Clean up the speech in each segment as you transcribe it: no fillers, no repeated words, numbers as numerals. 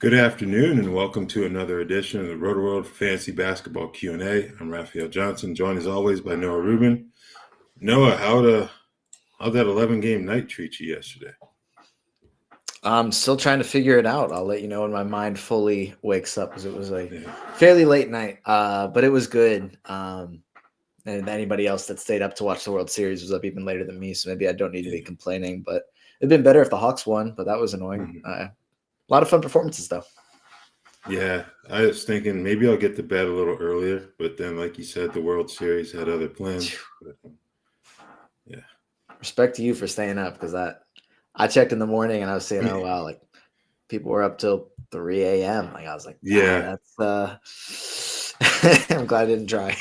Good afternoon, and welcome to another edition of the Rotoworld Fantasy Basketball Q&A. I'm Raphielle Johnson, joined as always by Noah Rubin. Noah, how'd that 11-game night treat you yesterday? I'm still trying to figure it out. I'll let you know when my mind fully wakes up, because it was a fairly late night, but it was good. And anybody else that stayed up to watch the World Series was up even later than me, so maybe I don't need to be complaining. But it'd been better if the Hawks won, but that was annoying. A lot of fun performances, though. Yeah, I was thinking maybe I'll get to bed a little earlier, but then, like you said, the World Series had other plans. But, yeah. Respect to you for staying up, because I checked in the morning and I was saying, oh, wow, like people were up till 3 a.m. Like I was like, that's I'm glad I didn't try.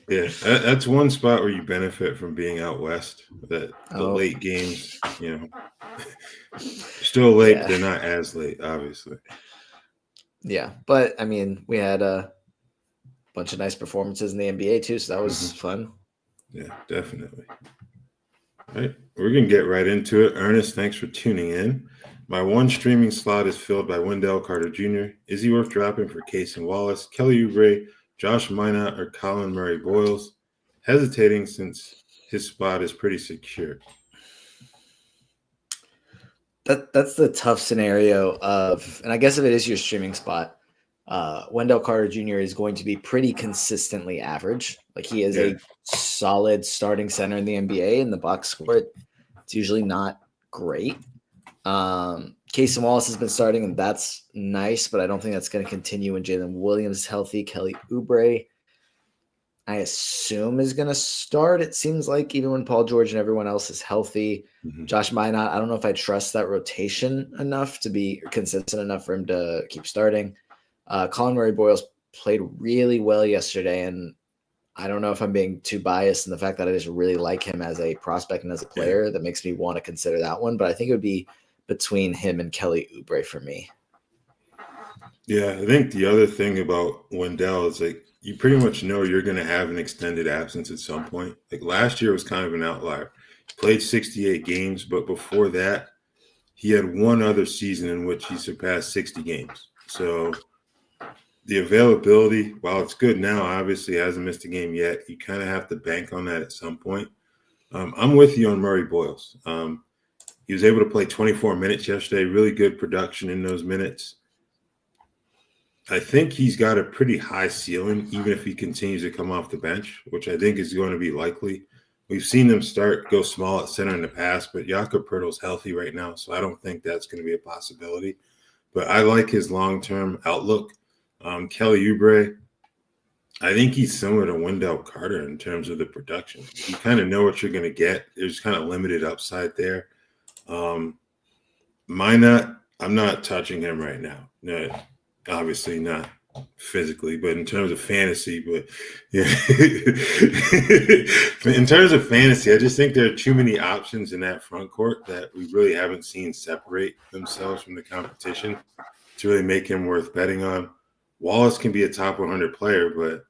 Yeah, that's one spot where you benefit from being out west. That the late games, still late, but they're not as late, obviously. Yeah, but I mean, we had a bunch of nice performances in the NBA too, so that was fun. Yeah, definitely. All right, we're gonna get right into it. Ernest, thanks for tuning in. My one streaming slot is filled by Wendell Carter Jr. Is he worth dropping for Case and Wallace, Kelly Oubre, Josh Minott, or Colin Murray-Boyles? Hesitating since his spot is pretty secure. That's the tough scenario of, and I guess if it is your streaming spot, Wendell Carter Jr. is going to be pretty consistently average. Like he is a solid starting center in the NBA, and the box score, it's usually not great. Case and Wallace has been starting, and that's nice, but I don't think that's going to continue when Jalen Williams is healthy. Kelly Oubre, I assume, is going to start. It seems like even when Paul George and everyone else is healthy. Josh Minott, I don't know if I trust that rotation enough to be consistent enough for him to keep starting. Colin Murray-Boyles played really well yesterday, and I don't know if I'm being too biased in the fact that I just really like him as a prospect and as a player. That makes me want to consider that one, but I think it would be between him and Kelly Oubre for me. Yeah, I think the other thing about Wendell is like you pretty much know you're going to have an extended absence at some point. Like last year was kind of an outlier. Played 68 games, but before that, he had one other season in which he surpassed 60 games. So the availability, while it's good now, obviously hasn't missed a game yet. You kind of have to bank on that at some point. I'm with you on Murray-Boyles. He was able to play 24 minutes yesterday, really good production in those minutes. I think he's got a pretty high ceiling, even if he continues to come off the bench, which I think is going to be likely. We've seen them go small at center in the past, but Jakob Poeltl's healthy right now, so I don't think that's going to be a possibility. But I like his long-term outlook. Kelly Oubre, I think he's similar to Wendell Carter in terms of the production. You kind of know what you're going to get. There's kind of limited upside there. Minott, I'm not touching him right now. No, obviously not physically, but in terms of fantasy. But yeah, in terms of fantasy, I just think there are too many options in that front court that we really haven't seen separate themselves from the competition to really make him worth betting on. Wallace can be a top 100 player, but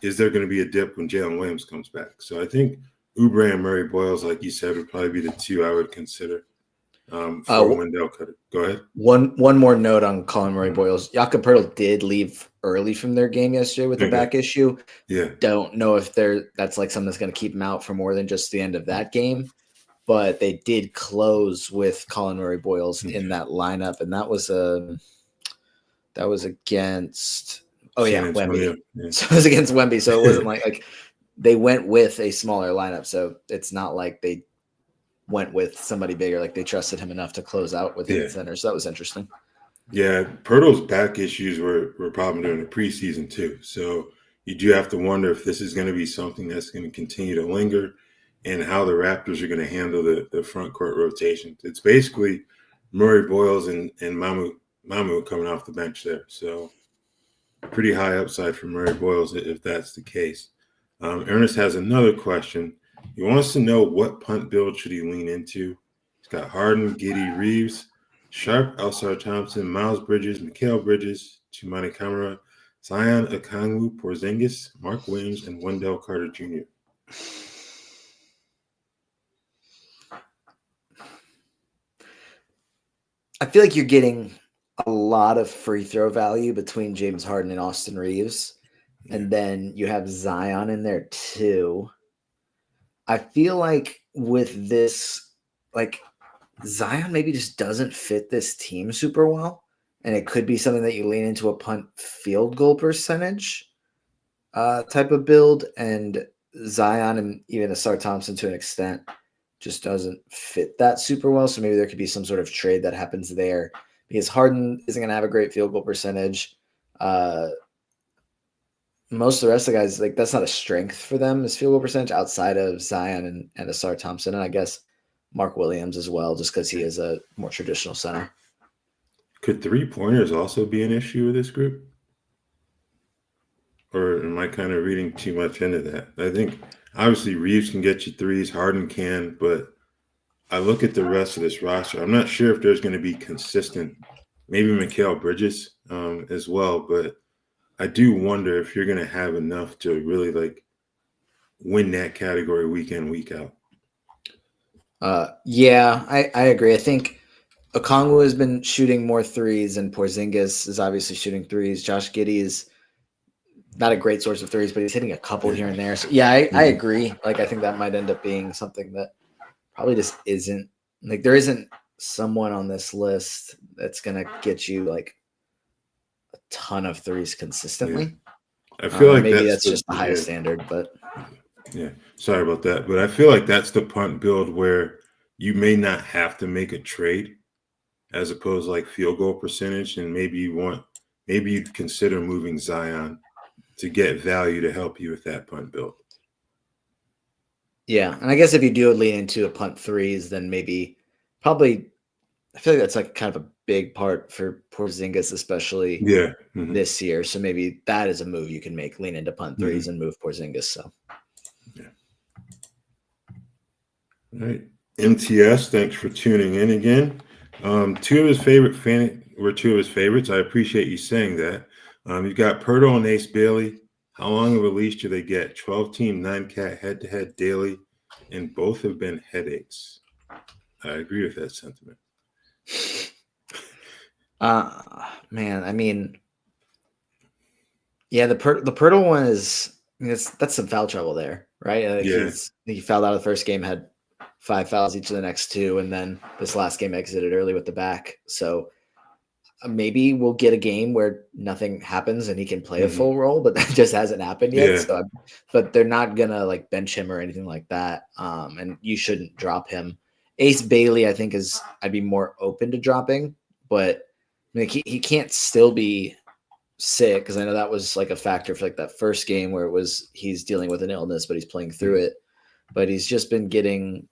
is there going to be a dip when Jalen Williams comes back? So I think Oubre and Murray-Boyles, like you said, would probably be the two I would consider. For Wendell Carter. Go ahead. One more note on Colin Murray-Boyles. Jakob Poeltl did leave early from their game yesterday with a back issue. Yeah. Don't know if that's like something that's going to keep him out for more than just the end of that game. But they did close with Colin Murray-Boyles in that lineup, and that was against Wemby. Yeah. So it was against Wemby. So it wasn't like they went with a smaller lineup. So it's not like they went with somebody bigger, like they trusted him enough to close out with the center. So that was interesting. Yeah, Poeltl's back issues were a problem during the preseason too. So you do have to wonder if this is going to be something that's going to continue to linger and how the Raptors are going to handle the front court rotation. It's basically Murray-Boyles and Mamu coming off the bench there. So pretty high upside for Murray-Boyles if that's the case. Ernest has another question. He wants to know what punt build should he lean into. He's got Harden, Giddey, Reaves, Sharp, Thompson, Miles Bridges, Mikal Bridges, Chumani Kamara, Zion Okongwu, Porzingis, Mark Williams, and Wendell Carter Jr. I feel like you're getting a lot of free throw value between James Harden and Austin Reaves. Yeah. And then you have Zion in there too. I feel like with this, like Zion maybe just doesn't fit this team super well. And it could be something that you lean into a punt field goal percentage type of build. And Zion and even Asar Thompson to an extent just doesn't fit that super well. So maybe there could be some sort of trade that happens there because Harden isn't going to have a great field goal percentage. Most of the rest of the guys, like that's not a strength for them is field goal percentage outside of Zion and Asar Thompson. And I guess Mark Williams as well, just because he is a more traditional center. Could 3-pointers also be an issue with this group? Or am I kind of reading too much into that? I think obviously Reaves can get you threes, Harden can, but I look at the rest of this roster. I'm not sure if there's going to be consistent, maybe Mikal Bridges as well, but I do wonder if you're going to have enough to really like win that category week in, week out. Yeah, I agree. I think Okongwu has been shooting more threes, and Porzingis is obviously shooting threes. Josh Giddey is not a great source of threes, but he's hitting a couple here and there. So yeah, I agree. Like I think that might end up being something that probably just isn't like there isn't someone on this list that's gonna get you like a ton of threes consistently. I feel like maybe that's just the highest standard, but yeah, sorry about that. But I feel like that's the punt build where you may not have to make a trade as opposed to like field goal percentage. And maybe you'd consider moving Zion to get value to help you with that punt build. Yeah. And I guess if you do lean into a punt threes, then probably I feel like that's like kind of a big part for Porzingis, especially this year. So maybe that is a move you can make, lean into punt threes and move Porzingis. So yeah. All right. MTS, thanks for tuning in again. Two of his favorites. I appreciate you saying that. You've got Pirtle and Ace Bailey. How long of a leash do they get? 12-team, 9-cat, head-to-head daily, and both have been headaches. I agree with that sentiment. Man, I mean, yeah, the Pirtle one is that's some foul trouble there, right? He fouled out of the first game, had 5 fouls each of the next 2, and then this last game exited early with the back. So maybe we'll get a game where nothing happens and he can play a full role, but that just hasn't happened yet. Yeah. So, but they're not gonna like bench him or anything like that. And you shouldn't drop him. Ace Bailey, I think I'd be more open to dropping, but like he can't still be sick because I know that was like a factor for like that first game where he's dealing with an illness, but he's playing through it. But he's just been getting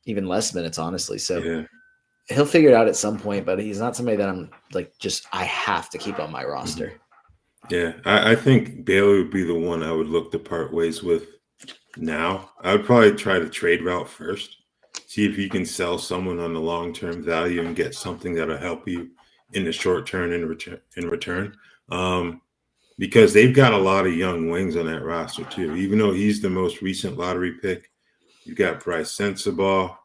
even less minutes, honestly. So he'll figure it out at some point, but he's not somebody that I'm like I have to keep on my roster. Yeah, I think Bailey would be the one I would look to part ways with now. I would probably try the trade route first, see if you can sell someone on the long-term value and get something that'll help you in the short term in return. Because they've got a lot of young wings on that roster too. Even though he's the most recent lottery pick, you've got Bryce Sensabaugh,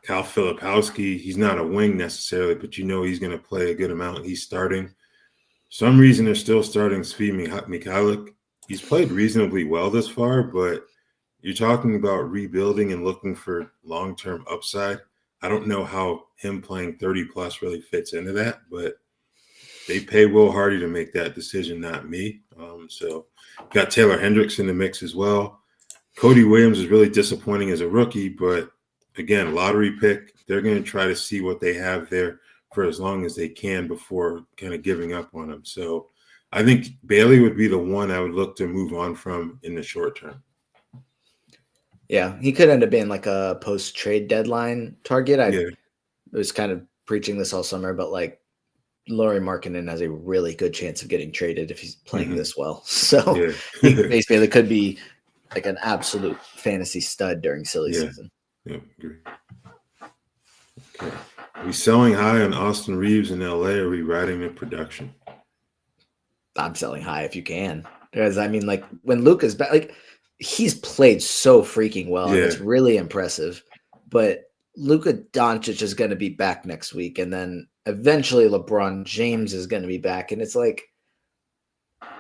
Kyle Filipowski. He's not a wing necessarily, but you know he's going to play a good amount. He's starting. For some reason, they're still starting Svi Mykhailiuk. He's played reasonably well this far, but you're talking about rebuilding and looking for long-term upside. I don't know how him playing 30-plus really fits into that, but they pay Will Hardy to make that decision, not me. So got Taylor Hendricks in the mix as well. Cody Williams is really disappointing as a rookie, but again, lottery pick. They're going to try to see what they have there for as long as they can before kind of giving up on him. So I think Bailey would be the one I would look to move on from in the short term. Yeah, he could end up being like a post-trade deadline target. I was kind of preaching this all summer, but like Lauri Markkanen has a really good chance of getting traded if he's playing this well. So Ace Bailey could be like an absolute fantasy stud during silly season. Yeah, agree. Okay. Are we selling high on Austin Reaves in LA, or are we riding the production? I'm selling high if you can. Because I mean, like when Luka's back, like he's played so freaking well, and Yeah. it's really impressive. But Luka Doncic is going to be back next week, and then eventually LeBron James is going to be back, and it's like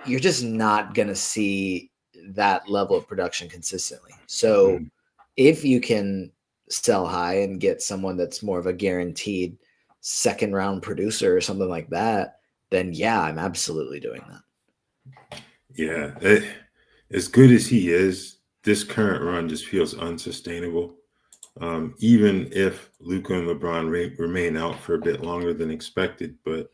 you're just not going to see that level of production consistently. So if you can sell high and get someone that's more of a guaranteed second round producer or something like that, then yeah, I'm absolutely doing that. Yeah. As good as he is, this current run just feels unsustainable. Even if Luka and LeBron remain out for a bit longer than expected. But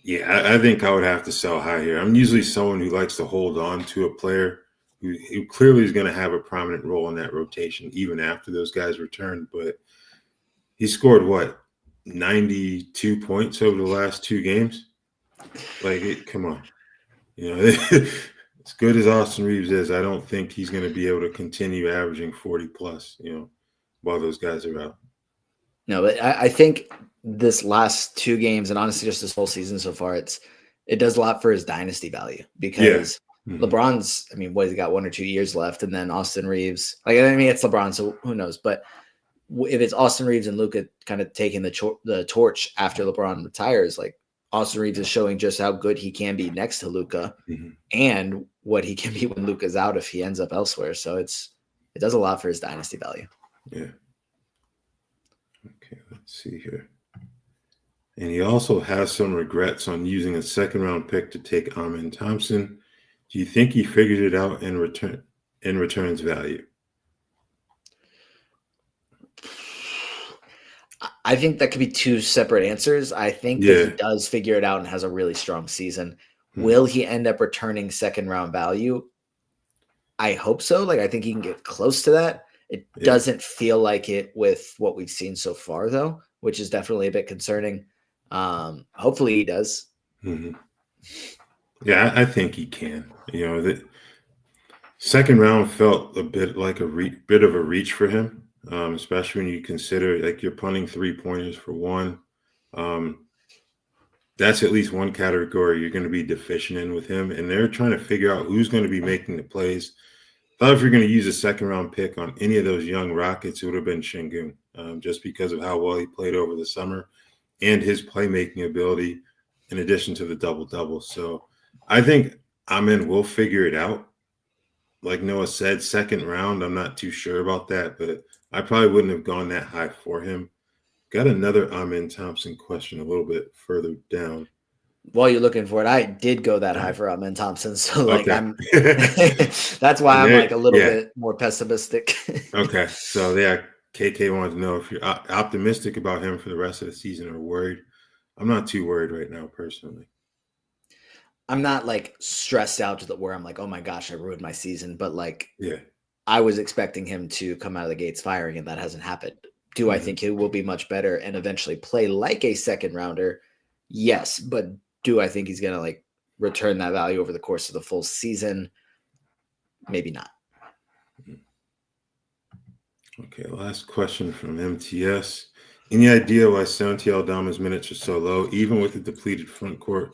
yeah, I think I would have to sell high here. I'm usually someone who likes to hold on to a player who clearly is going to have a prominent role in that rotation, even after those guys return. But he scored, what, 92 points over the last 2 games? Like, come on. You know, as good as Austin Reaves is, I don't think he's going to be able to continue averaging 40 plus, while those guys are out. No, but I think this last 2 games, and honestly just this whole season so far, it does a lot for his dynasty value because LeBron's, I mean, what, he's got 1 or 2 years left, and then Austin Reaves, like, I mean, it's LeBron, so who knows? But if it's Austin Reaves and Luka kind of taking the torch after LeBron retires, like Austin Reaves is showing just how good he can be next to Luka and what he can be when Luka's out if he ends up elsewhere. So it does a lot for his dynasty value. Yeah. Okay, let's see here. And he also has some regrets on using a second-round pick to take Amen Thompson. Do you think he figured it out in returns value? I think that could be 2 separate answers. I think that he does figure it out and has a really strong season. Will he end up returning second-round value? I hope so. Like, I think he can get close to that. It doesn't feel like it with what we've seen so far, though, which is definitely a bit concerning. Hopefully he does. Yeah, I think he can. The second round felt a bit like bit of a reach for him, especially when you consider like you're punting 3-pointers for one. That's at least one category you're going to be deficient in with him, and they're trying to figure out who's going to be making the plays. Thought if you're going to use a second-round pick on any of those young Rockets, it would have been Şengün, just because of how well he played over the summer and his playmaking ability, in addition to the double-double. So I think Amen will figure it out. Like Noah said, second round, I'm not too sure about that, but I probably wouldn't have gone that high for him. Got another Amen Thompson question a little bit further down. While you're looking for it, I did go that high for Amen Thompson. So like I'm that's why I'm like a little bit more pessimistic. Okay. So KK wanted to know if you're optimistic about him for the rest of the season or worried. I'm not too worried right now, personally. I'm not like stressed out to the where I'm like, oh my gosh, I ruined my season. But like, yeah, I was expecting him to come out of the gates firing, and that hasn't happened. Do I think he will be much better and eventually play like a second rounder? Yes, but do I think he's going to like return that value over the course of the full season? Maybe not. Okay, last question from MTS. Any idea why Santi Aldama's minutes are so low, even with the depleted front court?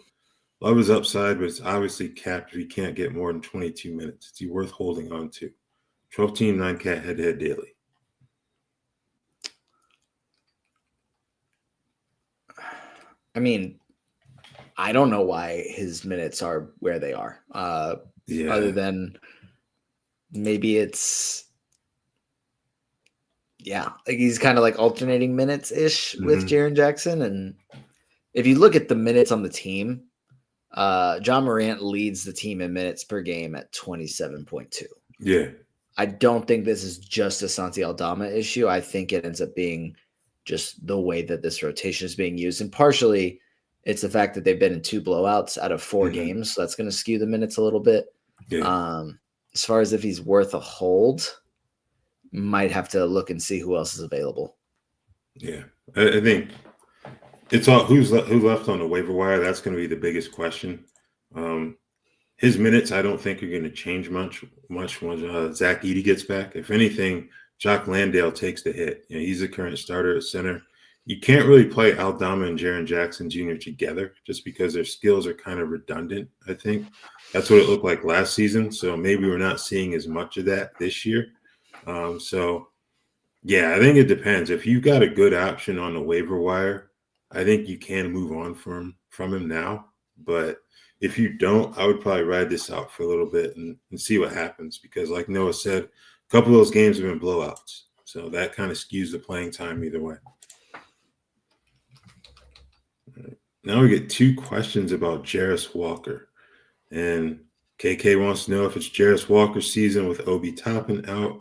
Love his upside, but it's obviously capped if he can't get more than 22 minutes. Is he worth holding on to? 12-team, 9-cat, head-to-head daily. I mean, I don't know why his minutes are where they are. Other than maybe it's like he's kind of like alternating minutes ish with Jaren Jackson. And if you look at the minutes on the team, John Morant leads the team in minutes per game at 27.2. Yeah. I don't think this is just a Santi Aldama issue. I think it ends up being just the way that this rotation is being used. And partially it's the fact that they've been in 2 blowouts out of 4 games. So that's going to skew the minutes a little bit. Yeah. As far as if he's worth a hold, might have to look and see who else is available. Yeah. I think it's all who left on the waiver wire. That's going to be the biggest question. His minutes, I don't think are going to change much when Zach Edey gets back. If anything, Jock Landale takes the hit. He's the current starter at center. you can't really play Aldama and Jaren Jackson Jr. together just because their skills are kind of redundant, I think. That's what it looked like last season. So maybe we're not seeing as much of that this year. Yeah, I think it depends. If you've got a good option on the waiver wire, I think you can move on from him now. But if you don't, I would probably ride this out for a little bit and see what happens. Because like Noah said, a couple of those games have been blowouts. So that kind of skews the playing time either way. Now we get 2 questions about Jrue Walker. And KK wants to know if it's Jrue Walker's season with Obi Toppin out.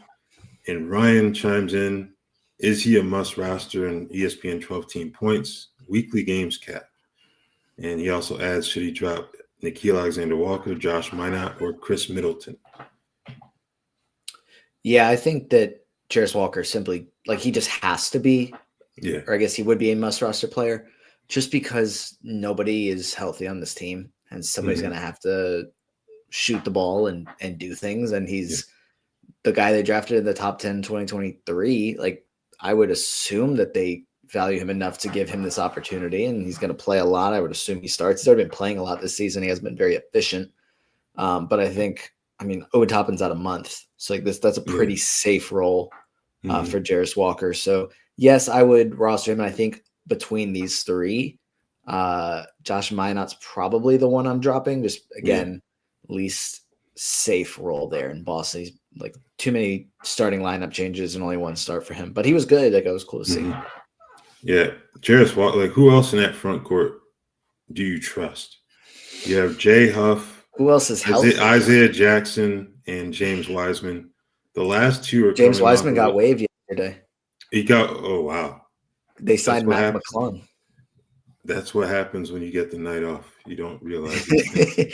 And Ryan chimes in, is he a must roster in ESPN 12-team points, weekly games cap? And he also adds, should he drop Nickeil Alexander-Walker, Josh Minot, or Chris Middleton? Yeah, I think that Jrue Walker simply, like, he just has to be, or I guess he would be a must roster player just because nobody is healthy on this team and somebody's going to have to shoot the ball and do things. And he's the guy they drafted in the top 10, 2023. Like, I would assume that they value him enough to give him this opportunity, and he's going to play a lot. I would assume he starts. He's already been playing a lot this season. He has been very efficient. But I think, Obi Toppin's out a month. So like that's a pretty safe role for Jrue Walker. So yes, I would roster him. And I think between these 3, Josh Minot's probably the one I'm dropping. Just again, least safe role there in Boston. He's like too many starting lineup changes and only 1 start for him. But he was good. Like, it was cool to see. Yeah, Jrue Walker. Like, who else in that front court do you trust? You have Jay Huff. Who else is healthy? Isaiah Jackson and James Wiseman. The last 2 are James Wiseman got waived yesterday. He got – oh, wow. They signed Mac McClung. That's what happens when you get the night off. You don't realize it.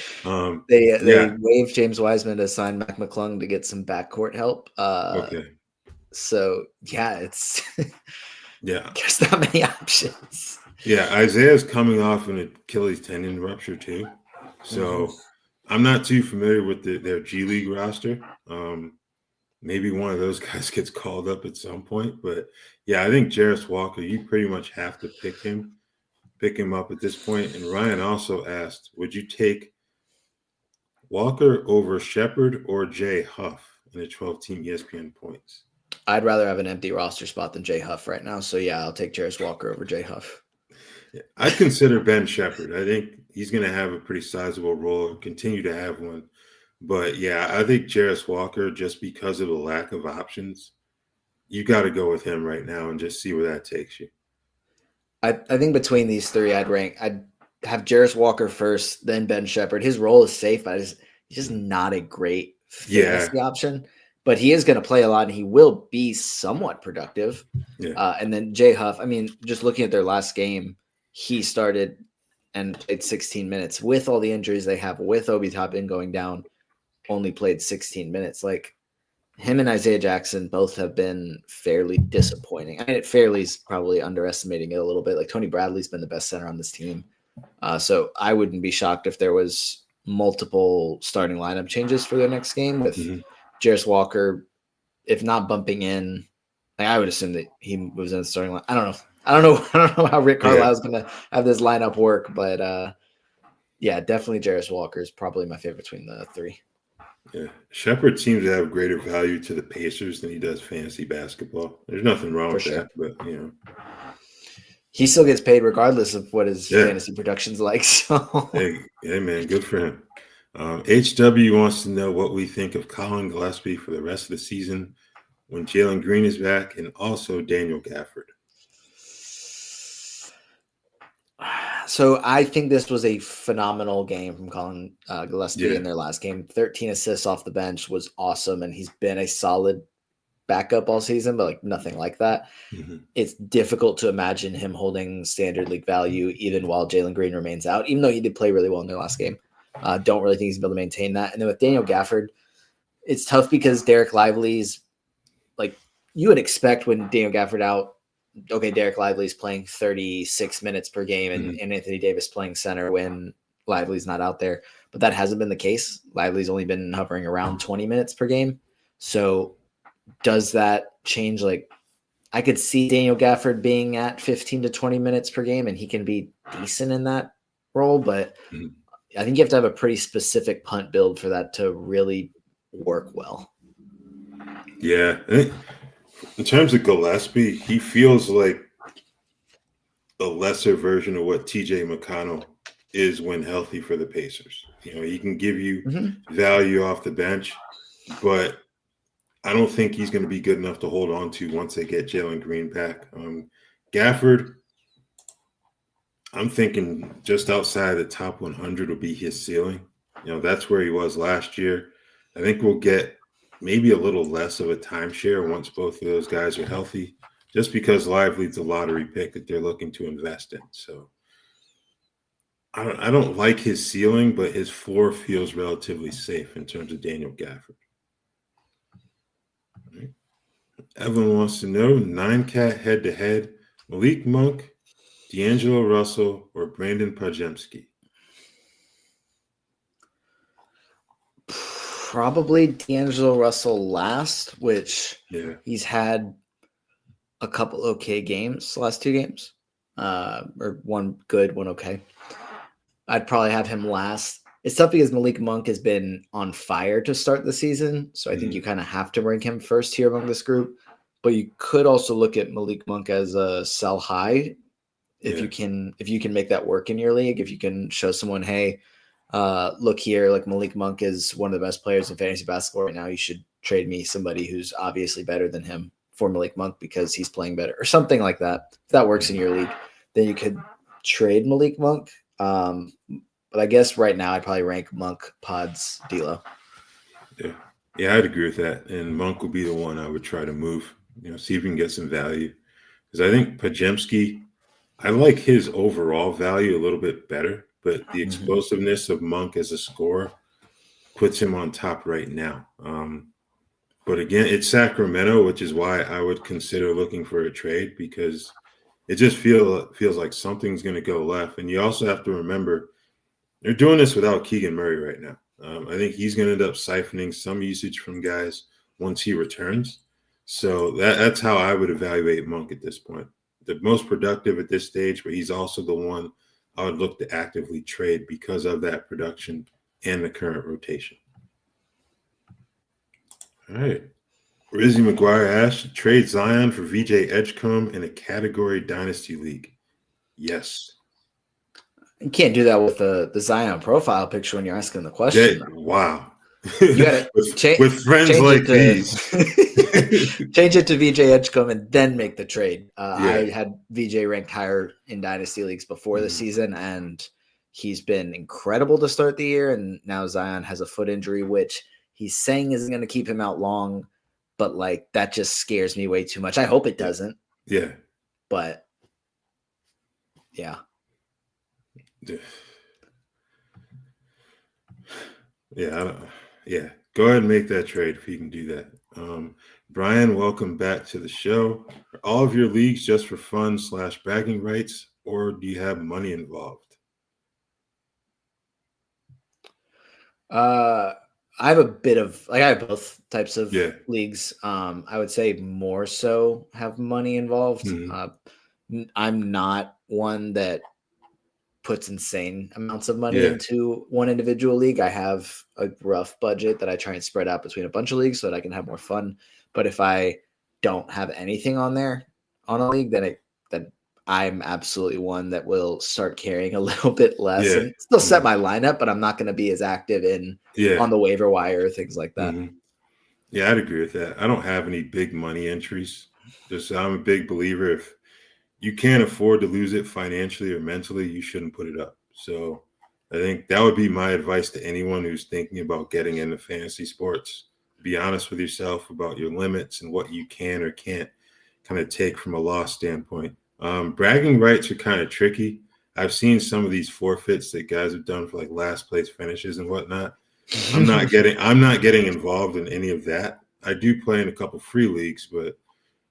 They waived James Wiseman to sign Mac McClung to get some backcourt help. Okay. So, yeah, it's yeah. There's not many options. Yeah, Isaiah's coming off an Achilles tendon rupture too. So I'm not too familiar with their G League roster. Maybe one of those guys gets called up at some point. But, yeah, I think Jrue Walker, you pretty much have to pick him up at this point. And Ryan also asked, would you take Walker over Shepherd or Jay Huff in a 12-team ESPN points? I'd rather have an empty roster spot than Jay Huff right now. So, yeah, I'll take Jrue Walker over Jay Huff. Yeah, I'd consider Ben Shepherd. I think he's going to have a pretty sizable role and continue to have one. But, yeah, I think Jrue Walker, just because of the lack of options, you got to go with him right now and just see where that takes you. I think between these 3, I'd have Jrue Walker first, then Ben Shepherd. His role is safe, but he's just not a great fantasy option. But he is going to play a lot, and he will be somewhat productive. Yeah. And then Jay Huff, just looking at their last game, he started and played 16 minutes. With all the injuries they have, with Obi Toppin going down, only played 16 minutes. Like, him and Isaiah Jackson both have been fairly disappointing. Fairly's probably underestimating it a little bit. Like, Tony Bradley's been the best center on this team. So I wouldn't be shocked if there was multiple starting lineup changes for their next game with Jrue Walker, if not bumping in. Like, I would assume that he was in the starting line. I don't know how Rick Carlisle's going to have this lineup work, but yeah, definitely Jrue Walker is probably my favorite between the 3. Yeah, Shepherd seems to have greater value to the Pacers than he does fantasy basketball. There's nothing wrong with that, but he still gets paid regardless of what his fantasy production's like. So, hey, man, good for him. HW wants to know what we think of Colin Gillespie for the rest of the season when Jalen Green is back, and also Daniel Gafford. So I think this was a phenomenal game from Colin Gillespie in their last game. 13 assists off the bench was awesome, and he's been a solid backup all season, but like nothing like that. It's difficult to imagine him holding standard league value even while Jalen Green remains out, even though he did play really well in their last game. Don't really think he's able to maintain that. And then with Daniel Gafford, it's tough because Derek Lively's like you would expect when Daniel Gafford out. Okay, Derek Lively's playing 36 minutes per game and Anthony Davis playing center when Lively's not out there. But that hasn't been the case. Lively's only been hovering around 20 minutes per game. So does that change? Like, I could see Daniel Gafford being at 15 to 20 minutes per game, and he can be decent in that role. But I think you have to have a pretty specific punt build for that to really work well. Yeah. In terms of Gillespie, he feels like a lesser version of what TJ McConnell is when healthy for the Pacers. He can give you value off the bench, but I don't think he's going to be good enough to hold on to once they get Jalen Green back. Gafford, I'm thinking just outside the top 100 will be his ceiling. That's where he was last year. I think we'll get maybe a little less of a timeshare once both of those guys are healthy, just because Lively's a lottery pick that they're looking to invest in. So I don't like his ceiling, but his floor feels relatively safe in terms of Daniel Gafford. Right. Evan wants to know 9-cat head-to-head, Malik Monk, D'Angelo Russell, or Brandon Pajemski? Probably D'Angelo Russell last, which he's had a couple okay games, the last 2 games, or one good, one okay. I'd probably have him last. It's tough because Malik Monk has been on fire to start the season, so I think you kind of have to rank him first here among this group. But you could also look at Malik Monk as a sell high if you can make that work in your league. If you can show someone, hey, look here, like Malik Monk is one of the best players in fantasy basketball right now. You should trade me somebody who's obviously better than him for Malik Monk because he's playing better or something like that. If that works in your league, then you could trade Malik Monk. But I guess right now I'd probably rank Monk, Pods, D'Lo. Yeah, I'd agree with that. And Monk would be the one I would try to move, see if we can get some value. Because I think Pajemski, I like his overall value a little bit better, but the explosiveness of Monk as a scorer puts him on top right now. But again, it's Sacramento, which is why I would consider looking for a trade, because it just feels like something's going to go left. And you also have to remember, they're doing this without Keegan Murray right now. I think he's going to end up siphoning some usage from guys once he returns. So that's how I would evaluate Monk at this point. The most productive at this stage, but he's also the one I would look to actively trade because of that production and the current rotation. All right. Rizzy McGuire asked, trade Zion for VJ Edgecombe in a category dynasty league. Yes. You can't do that with the Zion profile picture when you're asking the question. Wow. You got to with friends like these. Change it to VJ Edgecombe and then make the trade. I had VJ ranked higher in dynasty leagues before the season, and he's been incredible to start the year. And now Zion has a foot injury, which he's saying isn't going to keep him out long, but like that just scares me way too much. I hope it doesn't. Yeah. But yeah. Yeah. Go ahead and make that trade if you can do that. Brian, welcome back to the show. Are all of your leagues just for fun / bragging rights, or do you have money involved? I have a bit of I have both types of leagues. I would say more so have money involved. I'm not one that puts insane amounts of money into one individual league. I have a rough budget that I try and spread out between a bunch of leagues so that I can have more fun. But if I don't have anything on there on a league, then I'm absolutely one that will start carrying a little bit less and still set my lineup, but I'm not going to be as active on the waiver wire or things like that. Yeah, I'd agree with that. I don't have any big money entries. I'm a big believer if you can't afford to lose it financially or mentally, you shouldn't put it up. So I think that would be my advice to anyone who's thinking about getting into fantasy sports. Be honest with yourself about your limits and what you can or can't kind of take from a loss standpoint. Bragging rights are kind of tricky. I've seen some of these forfeits that guys have done for like last place finishes and whatnot. I'm not getting involved in any of that. I do play in a couple free leagues, but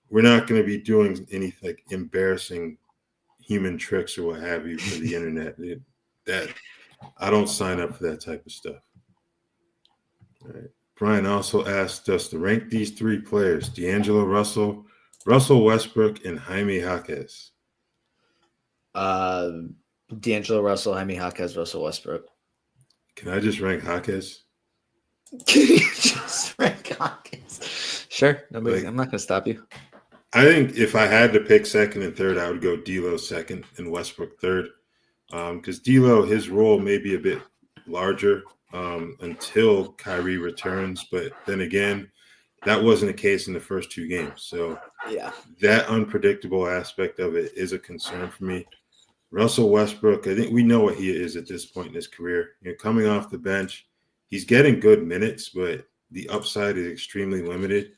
we're not going to be doing any like embarrassing human tricks or what have you for the internet. That I don't sign up for that type of stuff. All right. Brian also asked us to rank these 3 players: D'Angelo Russell, Russell Westbrook and Jaime Jaquez. D'Angelo Russell, Jaime Jaquez, Russell Westbrook. Can I just rank Jaquez? Can you just rank Jaquez? Sure. I'm not going to stop you. I think if I had to pick second and third, I would go D'Lo second and Westbrook third. Because D'Lo, his role may be a bit larger until Kyrie returns. But then again, that wasn't the case in the first 2 games. So yeah, that unpredictable aspect of it is a concern for me. Russell Westbrook, I think we know what he is at this point in his career. Coming off the bench, he's getting good minutes, but the upside is extremely limited.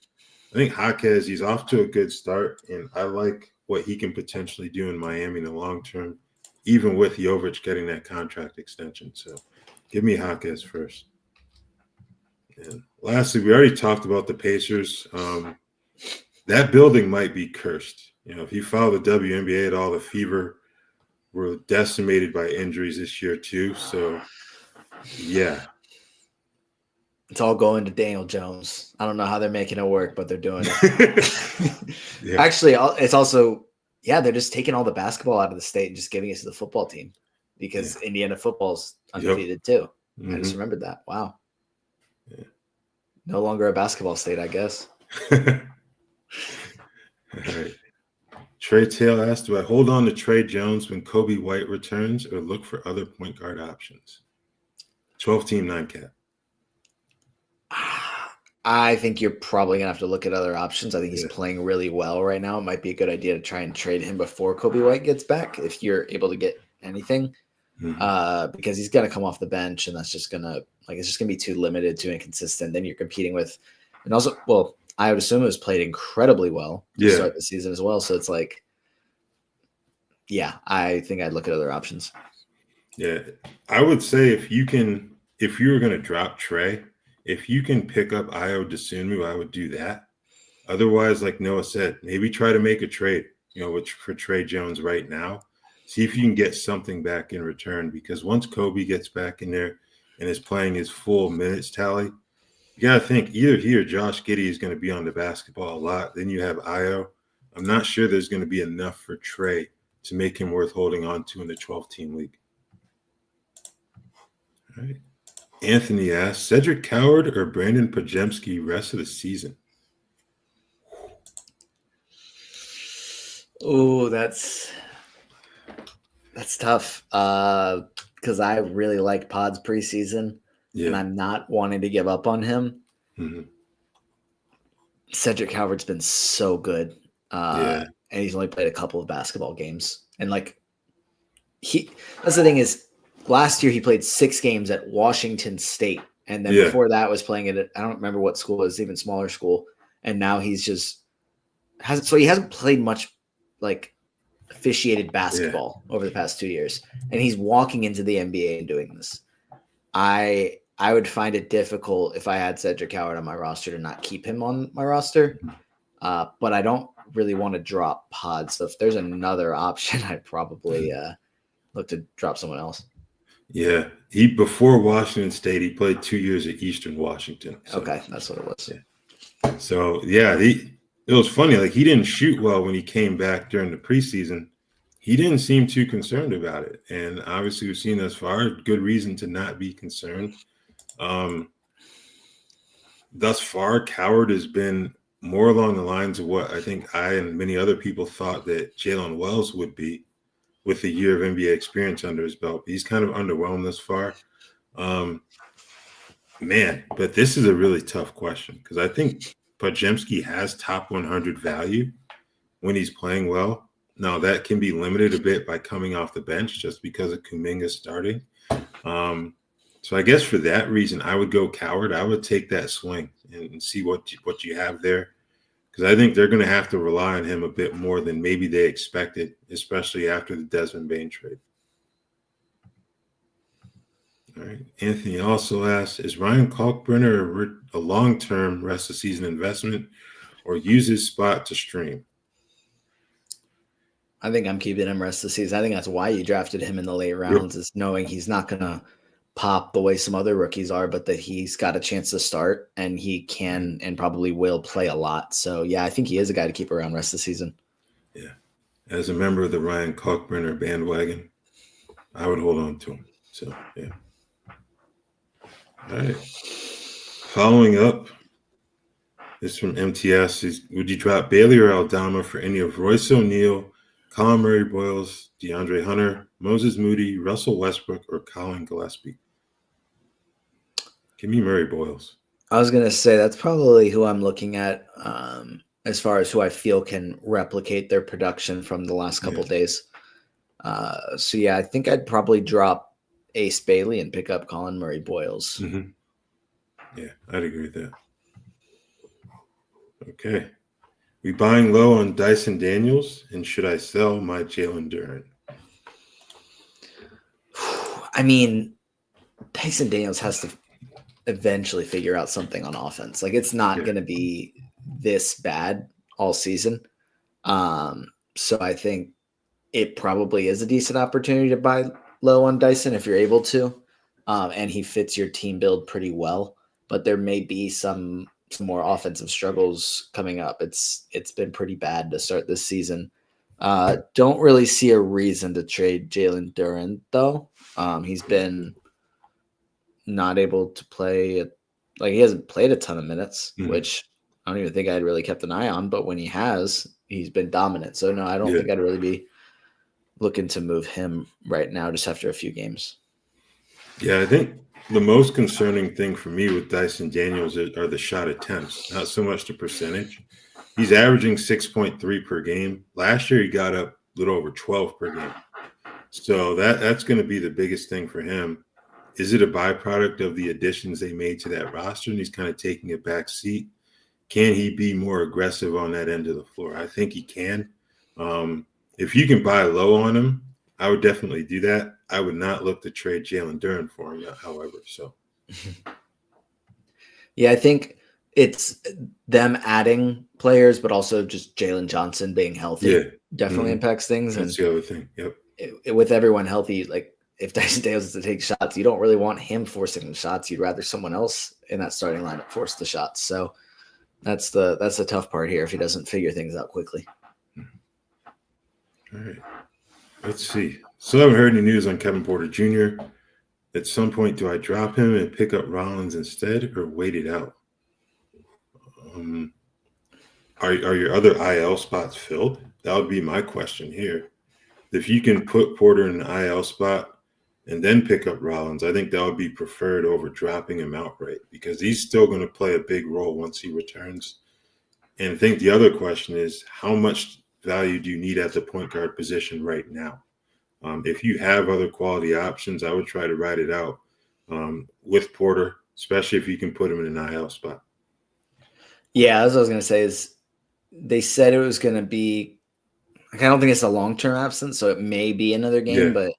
I think Jaquez, he's off to a good start, and I like what he can potentially do in Miami in the long term, even with Jovic getting that contract extension. So give me Jaquez first. And lastly, we already talked about the Pacers. That building might be cursed. If you follow the WNBA at all, the Fever were decimated by injuries this year too. So, yeah. It's all going to Daniel Jones. I don't know how they're making it work, but they're doing it. Yeah. Actually, it's also, they're just taking all the basketball out of the state and just giving it to the football team because Indiana football's undefeated too. Mm-hmm. I just remembered that. Wow. Yeah. No longer a basketball state, I guess. All right. Trey Tail asked, do I hold on to Trey Jones when Kobe White returns or look for other point guard options? 12-team 9-cap. I think you're probably going to have to look at other options. I think he's playing really well right now. It might be a good idea to try and trade him before Kobe White gets back if you're able to get anything. Because he's going to come off the bench, and that's just going to it's just going to be too limited, too inconsistent. Then you're competing with – and also, well, I would assume it was played incredibly well to start the season as well. So it's like, I think I'd look at other options. Yeah, I would say if you were going to drop Trey, if you can pick up Ayo Dosunmu, I would do that. Otherwise, like Noah said, maybe try to make a trade, for Trey Jones right now. See if you can get something back in return, because once Kobe gets back in there and is playing his full minutes tally, you got to think either he or Josh Giddey is going to be on the basketball a lot. Then you have Ayo. I'm not sure there's going to be enough for Trey to make him worth holding on to in the 12-team league. All right. Anthony asks, Cedric Coward or Brandon Podziemski rest of the season? Oh, that's tough because I really like Pod's preseason. And I'm not wanting to give up on him. Mm-hmm. Cedric Howard's been so good. And he's only played a couple of basketball games. And that's the thing is, last year he played 6 games at Washington State. And then before that was playing at, I don't remember what school, it was even smaller school. And now he's just he hasn't played much officiated basketball over the past 2 years. And he's walking into the NBA and doing this. I would find it difficult if I had Cedric Howard on my roster to not keep him on my roster. But I don't really want to drop Pod. So if there's another option, I'd probably look to drop someone else. Yeah. Before Washington State, he played 2 years at Eastern Washington. So, okay. That's what it was. Yeah. So, it was funny. He didn't shoot well when he came back during the preseason. He didn't seem too concerned about it. And obviously we've seen thus far good reason to not be concerned. Thus far, Coward has been more along the lines of what I think I and many other people thought that Jalen Wells would be with a year of NBA experience under his belt. He's kind of underwhelmed thus far. But this is a really tough question because I think Podziemski has top 100 value when he's playing well. Now, that can be limited a bit by coming off the bench just because of Kuminga starting. So I guess for that reason, I would go Coward. I would take that swing and see what you have there, because I think they're going to have to rely on him a bit more than maybe they expected, especially after the Desmond Bane trade. All right. Anthony also asks, is Ryan Kalkbrenner a long-term rest of season investment or use his spot to stream? I think I'm keeping him rest of the season. I think that's why you drafted him in the late rounds, is knowing he's not going to pop the way some other rookies are, but that he's got a chance to start and he can and probably will play a lot. So, yeah, I think he is a guy to keep around rest of the season. Yeah. As a member of the Ryan Kalkbrenner bandwagon, I would hold on to him. So, yeah. All right. Following up, this from MTS. Would you drop Bailey or Aldama for any of Royce O'Neal, Colin Murray Boyles, DeAndre Hunter, Moses Moody, Russell Westbrook, or Colin Gillespie? Give me Murray Boyles. I was going to say that's probably who I'm looking at as far as who I feel can replicate their production from the last couple days. So, yeah, I think I'd probably drop Ace Bailey and pick up Colin Murray Boyles. Mm-hmm. Yeah, I'd agree with that. Okay. We buying low on Dyson Daniels, and should I sell my Jalen Duren? I mean, Dyson Daniels has to eventually figure out something on offense. Like, it's not going to be this bad all season. So I think it probably is a decent opportunity to buy low on Dyson if you're able to. And he fits your team build pretty well. But there may be some more offensive struggles coming up. It's been pretty bad to start this season. Don't really see a reason to trade Jalen Duren, though. He's been not able to play he hasn't played a ton of minutes, which I don't even think I'd really kept an eye on, but when he has, he's been dominant. So no, I don't think I'd really be looking to move him right now just after a few games. Yeah, I think the most concerning thing for me with Dyson Daniels are the shot attempts, not so much the percentage. He's averaging 6.3 per game. Last year, he got up a little over 12 per game. So that's going to be the biggest thing for him. Is it a byproduct of the additions they made to that roster and he's kind of taking a back seat? Can he be more aggressive on that end of the floor? I think he can. If you can buy low on him, I would definitely do that. I would not look to trade Jalen Duren for him, however. So, yeah, I think it's them adding players, but also just Jalen Johnson being healthy definitely impacts things. That's the other thing. Yep. With everyone healthy, like if Dyson Daniels is to take shots, you don't really want him forcing the shots. You'd rather someone else in that starting lineup force the shots. So that's the tough part here if he doesn't figure things out quickly. All right. Let's see. Still haven't heard any news on Kevin Porter Jr. At some point, do I drop him and pick up Rollins instead or wait it out? Are your other IL spots filled? That would be my question here. If you can put Porter in an IL spot and then pick up Rollins, I think that would be preferred over dropping him outright because he's still going to play a big role once he returns. And I think the other question is, how much value do you need at the point guard position right now? If you have other quality options, I would try to ride it out with Porter, especially if you can put him in an IL spot. Yeah, as I was going to say is they said it was going to be – I don't think it's a long-term absence, so it may be another game, but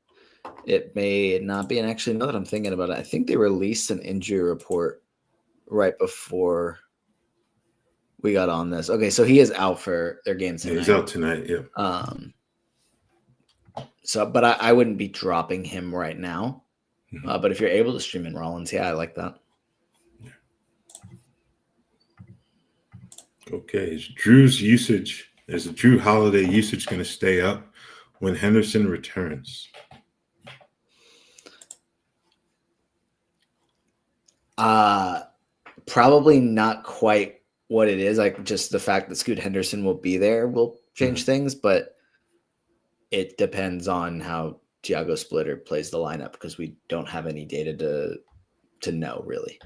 it may not be. And actually, now that I'm thinking about it, I think they released an injury report right before we got on this. Okay, so he is out for their game tonight. Yeah, he's out tonight, But I wouldn't be dropping him right now. But if you're able to stream in Rollins, I like that. Okay, is the Jrue Holiday usage going to stay up when Henderson returns? Probably not quite what it is. Like just the fact that Scoot Henderson will be there will change things, but it depends on how Tiago Splitter plays the lineup because we don't have any data to know really.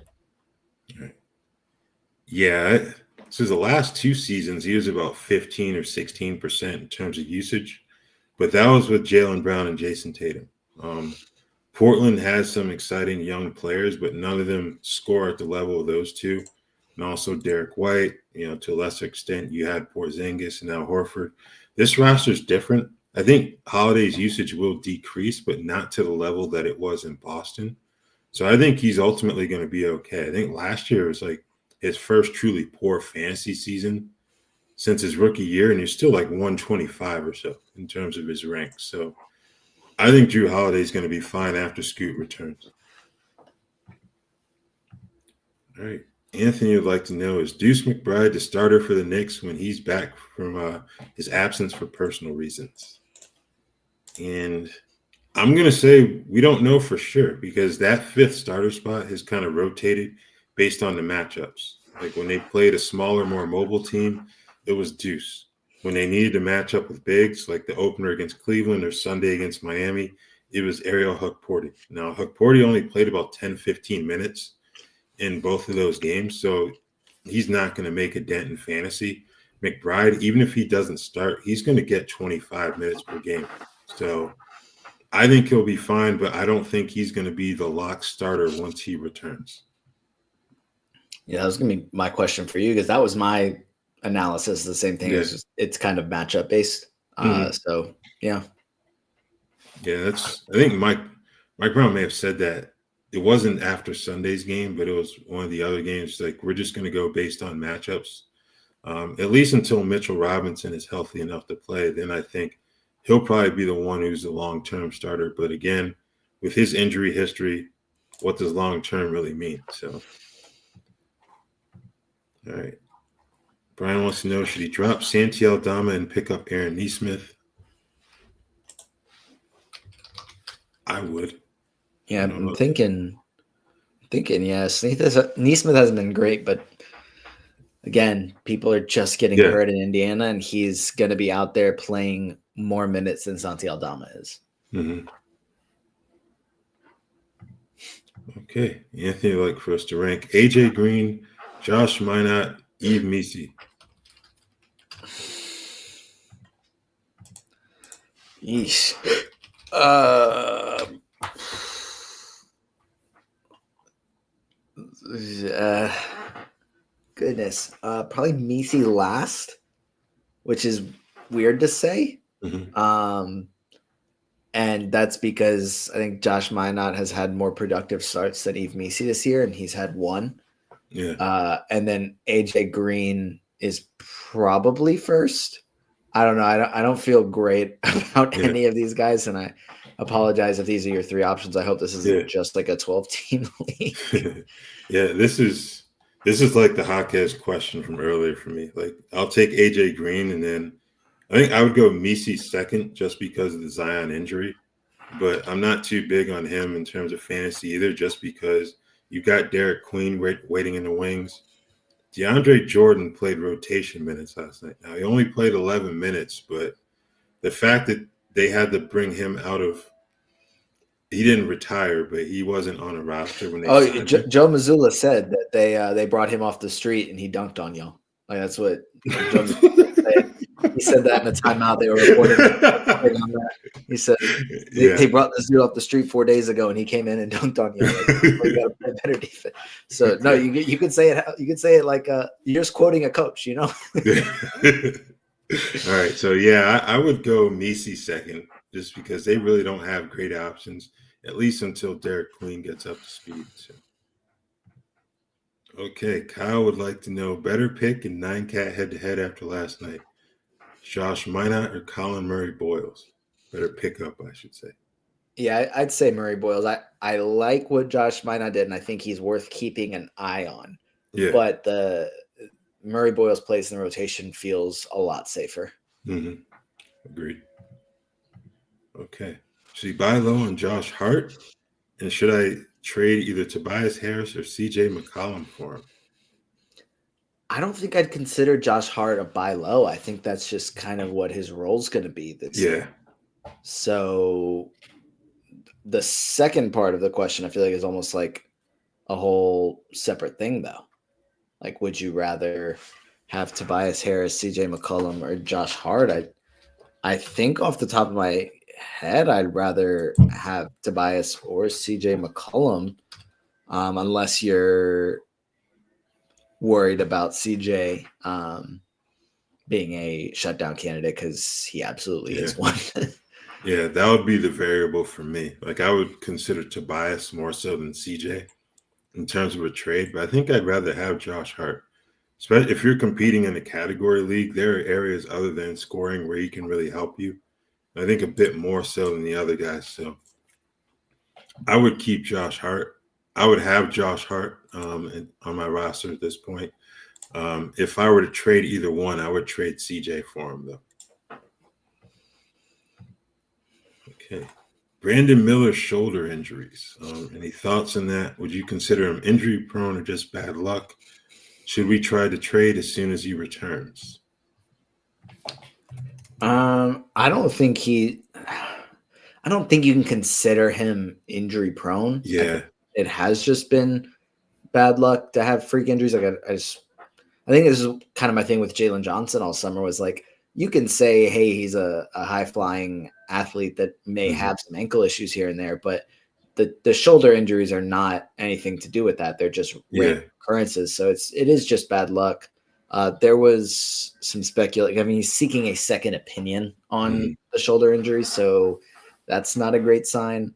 Right. Yeah. So the last two seasons, he was about 15 or 16% in terms of usage, but that was with Jaylen Brown and Jason Tatum. Portland has some exciting young players, but none of them score at the level of those two. And also Derek White, to a lesser extent, you had Porzingis and now Horford. This roster is different. I think Holiday's usage will decrease, but not to the level that it was in Boston. So I think he's ultimately going to be okay. I think last year was like his first truly poor fantasy season since his rookie year, and he's still like 125 or so in terms of his rank. So I think Jrue Holiday is going to be fine after Scoot returns. All right. Anthony would like to know, is Deuce McBride the starter for the Knicks when he's back from his absence for personal reasons? And I'm going to say we don't know for sure because that fifth starter spot has kind of rotated based on the matchups. Like when they played a smaller, more mobile team, it was Deuce. When they needed to match up with bigs, like the opener against Cleveland or Sunday against Miami, it was Ariel Hukporti. Now, Hukporti only played about 10, 15 minutes in both of those games, so he's not going to make a dent in fantasy. McBride, even if he doesn't start, he's going to get 25 minutes per game. So I think he'll be fine, but I don't think he's going to be the lock starter once he returns. Yeah, that was going to be my question for you because that was my analysis. The same thing. Yeah. It's kind of matchup based. So, yeah. Yeah, I think Mike Brown may have said that it wasn't after Sunday's game, but it was one of the other games. Like, we're just going to go based on matchups, at least until Mitchell Robinson is healthy enough to play. Then I think he'll probably be the one who's the long-term starter. But again, with his injury history, what does long-term really mean? So, all right. Brian wants to know, should he drop Santi Aldama and pick up Aaron Nesmith? I would. Yeah, I'm thinking, yes. Nesmith hasn't been great, but again, people are just getting hurt in Indiana, and he's going to be out there playing more minutes than Santi Aldama is. Mm-hmm. Okay. Anthony would like for us to rank AJ Green, Josh Minot, Yves Missi. Yeesh. Goodness. Probably Missi last, which is weird to say. Mm-hmm. And that's because I think Josh Minot has had more productive starts than Yves Missi this year, and he's had one. Yeah. And then AJ Green is probably first. I don't know. I don't feel great about any of these guys, and I apologize if these are your three options. I hope this isn't just like a 12-team league. Yeah, this is like the Hawkes question from earlier for me. Like, I'll take AJ Green, and then I think I would go Missi second just because of the Zion injury. But I'm not too big on him in terms of fantasy either, just because you got Derek Queen waiting in the wings. DeAndre Jordan played rotation minutes last night. Now, he only played 11 minutes, but the fact that they had to bring him out of – he didn't retire, but he wasn't on a roster when they signed him. Joe Mazzulla said that they brought him off the street and he dunked on y'all. Like, that's what Joe Mazzulla said. He said that in a timeout. They were reporting on that. He said they brought this dude off the street 4 days ago, and he came in and dunked on you. Like, you got to play better defense. So no, you could say it. You could say it like you're just quoting a coach, you know. All right, so yeah, I would go Missi second, just because they really don't have great options, at least until Derek Queen gets up to speed. So. Okay, Kyle would like to know, better pick in 9-cat head-to-head after last night. Josh Minot or Colin Murray Boyles? Better pick up, I should say. Yeah, I'd say Murray Boyles. I like what Josh Minot did, and I think he's worth keeping an eye on. Yeah. But the Murray Boyles' place in the rotation feels a lot safer. Mm-hmm. Agreed. Okay. Should he buy low on Josh Hart? And should I trade either Tobias Harris or CJ McCollum for him? I don't think I'd consider Josh Hart a buy low. I think that's just kind of what his role's going to be this year. So the second part of the question, I feel like, is almost like a whole separate thing, though. Like, would you rather have Tobias Harris, CJ McCollum, or Josh Hart? I think off the top of my head, I'd rather have Tobias or CJ McCollum, unless you're worried about CJ being a shutdown candidate, because he absolutely is one. Yeah, that would be the variable for me. Like, I would consider Tobias more so than CJ in terms of a trade, but I think I'd rather have Josh Hart. Especially if you're competing in a category league, there are areas other than scoring where he can really help you. I think a bit more so than the other guys. So I would keep Josh Hart. I would have Josh Hart on my roster at this point. If I were to trade either one, I would trade CJ for him, though. Okay. Brandon Miller's shoulder injuries. Any thoughts on that? Would you consider him injury prone or just bad luck? Should we try to trade as soon as he returns? I don't think you can consider him injury prone. Yeah. It has just been bad luck to have freak injuries. Like I think this is kind of my thing with Jalen Johnson all summer was like, you can say, hey, he's a high flying athlete that may have some ankle issues here and there, but the shoulder injuries are not anything to do with that. They're just random occurrences. So it is just bad luck. There was some speculation. I mean, he's seeking a second opinion on the shoulder injury, so that's not a great sign.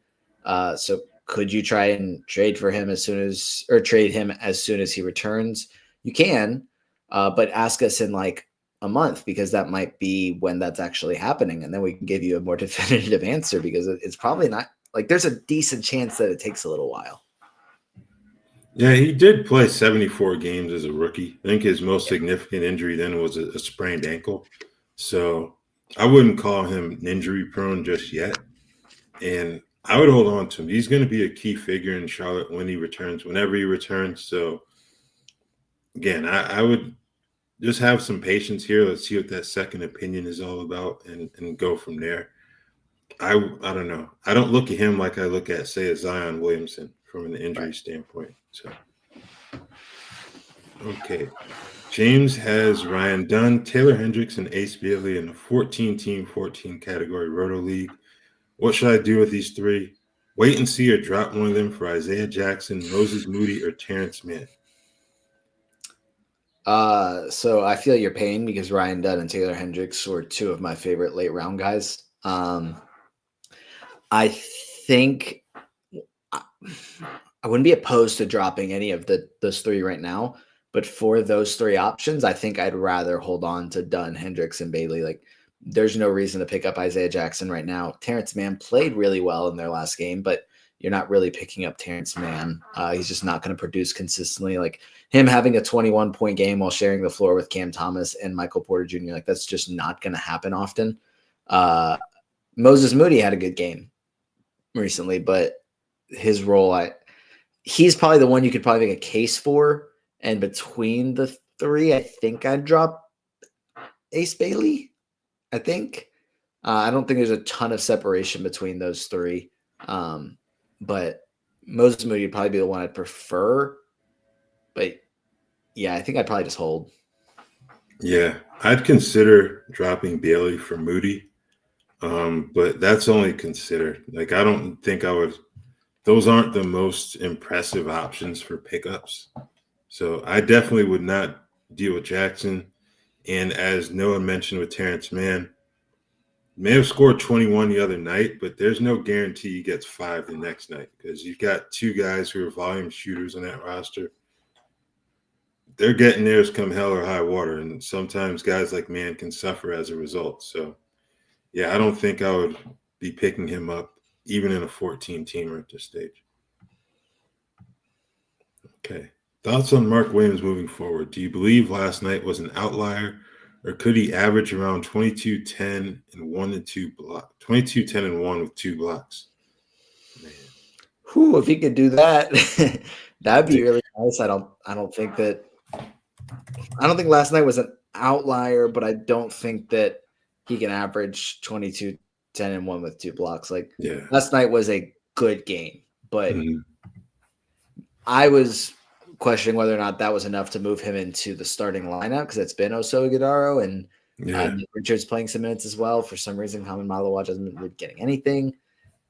So could you try and trade him as soon as he returns? You can, but ask us in like a month, because that might be when that's actually happening, and then we can give you a more definitive answer, because it's probably not. Like, there's a decent chance that it takes a little while. Yeah, he did play 74 games as a rookie. I think his most significant injury then was a sprained ankle. So I wouldn't call him injury prone just yet. And I would hold on to him. He's going to be a key figure in Charlotte whenever he returns. So again, I would just have some patience here. Let's see what that second opinion is all about and go from there. I don't know. I don't look at him like I look at, say, a Zion Williamson from an injury standpoint. So, okay. James has Ryan Dunn, Taylor Hendricks, and Ace Bailey in a 14-team, 14 category Roto League. What should I do with these three? Wait and see or drop one of them for Isaiah Jackson, Moses Moody, or Terrence Mann? So I feel your pain, because Ryan Dunn and Taylor Hendricks were two of my favorite late round guys. I think I wouldn't be opposed to dropping any of those three right now, but for those three options, I think I'd rather hold on to Dunn, Hendricks, and Bailey. Like, there's no reason to pick up Isaiah Jackson right now. Terrence Mann played really well in their last game, but you're not really picking up Terrence Mann. He's just not going to produce consistently. Like, him having a 21-point game while sharing the floor with Cam Thomas and Michael Porter Jr., like, that's just not going to happen often. Moses Moody had a good game recently, but his role, he's probably the one you could probably make a case for. And between the three, I think I'd drop Ace Bailey. I think. I don't think there's a ton of separation between those three. But Moses Moody would probably be the one I'd prefer. But yeah, I think I'd probably just hold. Yeah, I'd consider dropping Bailey for Moody. But that's only considered. Like, I don't think I would. Those aren't the most impressive options for pickups. So I definitely would not deal with Jackson. And as Noah mentioned with Terrence Mann, may have scored 21 the other night, but there's no guarantee he gets 5 the next night, because you've got two guys who are volume shooters on that roster. They're getting theirs come hell or high water, and sometimes guys like Mann can suffer as a result. So, yeah, I don't think I would be picking him up even in a 14-teamer at this stage. Okay. Thoughts on Mark Williams moving forward? Do you believe last night was an outlier, or could he average around 22, 10, and 1 and 2 blocks? 22, 10, and 1 with 2 blocks. Man. Whew, if he could do that, that'd be really nice. I don't think last night was an outlier, but I don't think that he can average 22, 10, and 1 with 2 blocks. Like, last night was a good game, but I was questioning whether or not that was enough to move him into the starting lineup, because it's been Oso Ighodaro and Nick Richards playing some minutes as well. For some reason, Haman Malawaj hasn't been getting anything.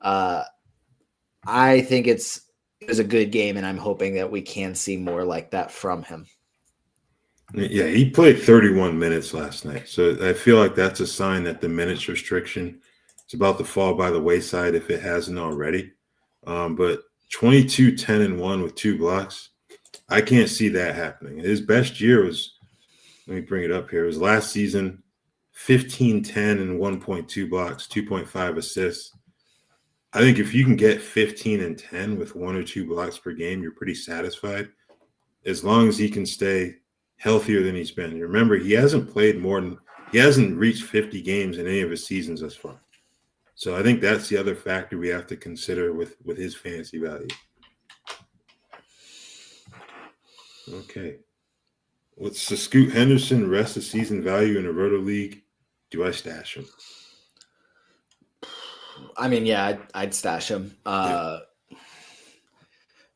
I think it was a good game, and I'm hoping that we can see more like that from him. Yeah, he played 31 minutes last night. So I feel like that's a sign that the minutes restriction is about to fall by the wayside if it hasn't already. But 22, 10, and 1 with 2 blocks, I can't see that happening. His best year was, let me bring it up here, it was last season, 15, 10, and 1.2 blocks, 2.5 assists. I think if you can get 15 and 10 with 1 or 2 blocks per game, you're pretty satisfied as long as he can stay healthier than he's been. Remember, he hasn't reached 50 games in any of his seasons thus far. So I think that's the other factor we have to consider with his fantasy value. Okay. What's the Scoot Henderson rest of season value in a Roto league? Do I stash him? I mean, yeah, I'd stash him.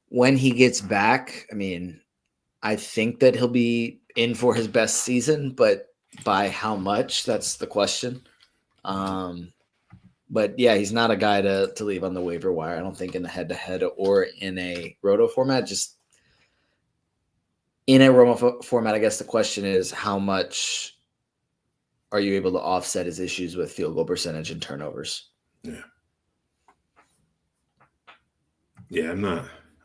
When he gets back, I mean, I think that he'll be in for his best season, but by how much? That's the question. But yeah, he's not a guy to leave on the waiver wire. I don't think in the head-to-head or in a Roto format. Just in a Roto format, I guess the question is how much are you able to offset his issues with field goal percentage and turnovers? Yeah, I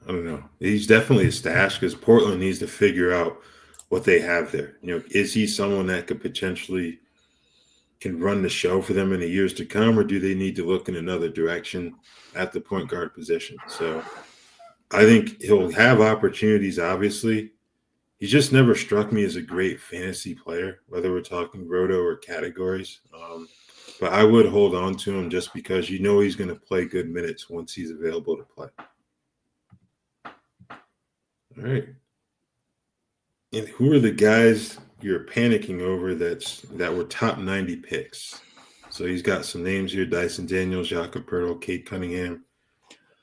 don't know. He's definitely a stash because Portland needs to figure out what they have there. Is he someone that could potentially can run the show for them in the years to come, or do they need to look in another direction at the point guard position? So I think he'll have opportunities, obviously. He just never struck me as a great fantasy player, whether we're talking Roto or categories. But I would hold on to him just because he's going to play good minutes once he's available to play. All right. And who are the guys you're panicking over that were top 90 picks? So he's got some names here: Dyson Daniels, Jakob Poeltl, Cade Cunningham.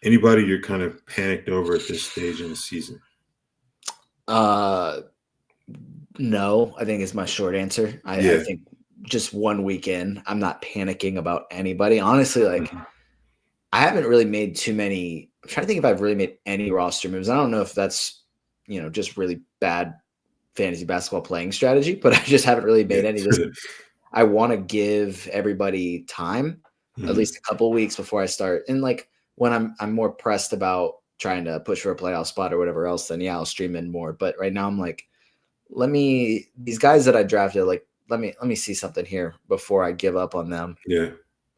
Anybody you're kind of panicked over at this stage in the season? No, I think is my short answer. I think just 1 week in, I'm not panicking about anybody. Honestly, I haven't really made too many. I'm trying to think if I've really made any roster moves. I don't know if that's, just really bad fantasy basketball playing strategy, but I just haven't really made any. I want to give everybody time, at least a couple of weeks before I start. And when I'm more pressed about trying to push for a playoff spot or whatever else, then I'll stream in more. But right now I'm these guys that I drafted, let me see something here before I give up on them. Yeah.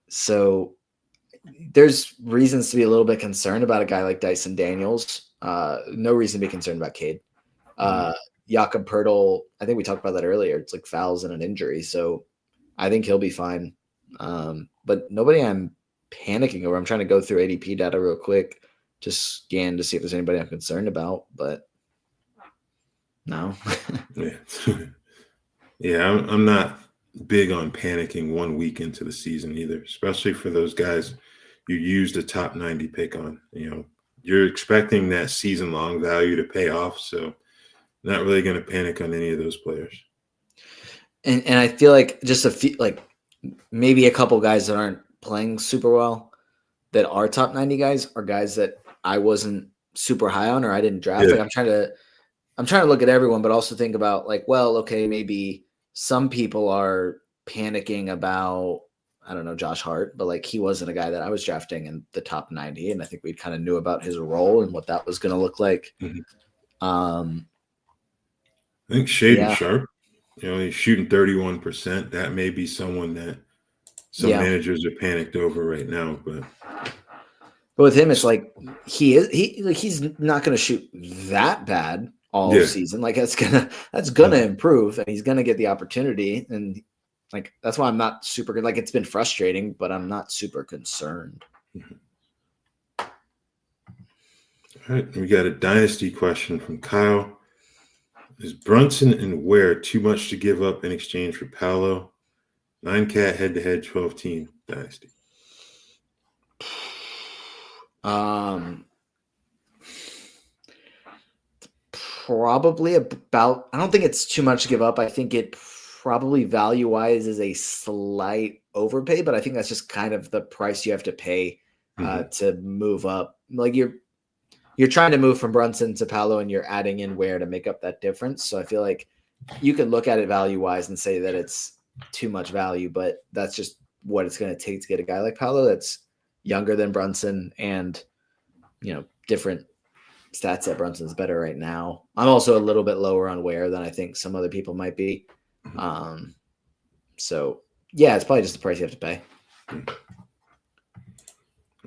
So there's reasons to be a little bit concerned about a guy like Dyson Daniels. No reason to be concerned about Cade. Jakob Poeltl, I think we talked about that earlier. It's fouls and an injury. So I think he'll be fine. But nobody I'm panicking over. I'm trying to go through ADP data real quick, just scan to see if there's anybody I'm concerned about, but no. Yeah, I'm not big on panicking 1 week into the season either, especially for those guys you used a top 90 pick on. You're expecting that season-long value to pay off, so not really going to panic on any of those players. And I feel like just a few, maybe a couple guys that aren't playing super well that are top 90 guys are guys that I wasn't super high on or I didn't draft. Yeah. I'm trying to look at everyone, but also think about okay, maybe some people are panicking about, I don't know, Josh Hart, but he wasn't a guy that I was drafting in the top 90. And I think we kind of knew about his role and what that was going to look like. I think Shaden Sharp, he's shooting 31%. That may be someone that some managers are panicked over right now, but with him, it's he's not going to shoot that bad all season. That's gonna improve, and he's gonna get the opportunity. And that's why I'm not super good. It's been frustrating, but I'm not super concerned. All right, we got a dynasty question from Kyle. Is Brunson and Ware too much to give up in exchange for Paolo? 9-cat head-to-head 12-team dynasty. Probably about. I don't think it's too much to give up. I think it probably value-wise is a slight overpay, but I think that's just kind of the price you have to pay to move up. You're trying to move from Brunson to Paolo, and you're adding in Ware to make up that difference. So I feel like you can look at it value-wise and say that it's too much value, but that's just what it's going to take to get a guy like Paolo that's younger than Brunson and, different stats that Brunson's better right now. I'm also a little bit lower on Ware than I think some other people might be. So, yeah, it's probably just the price you have to pay.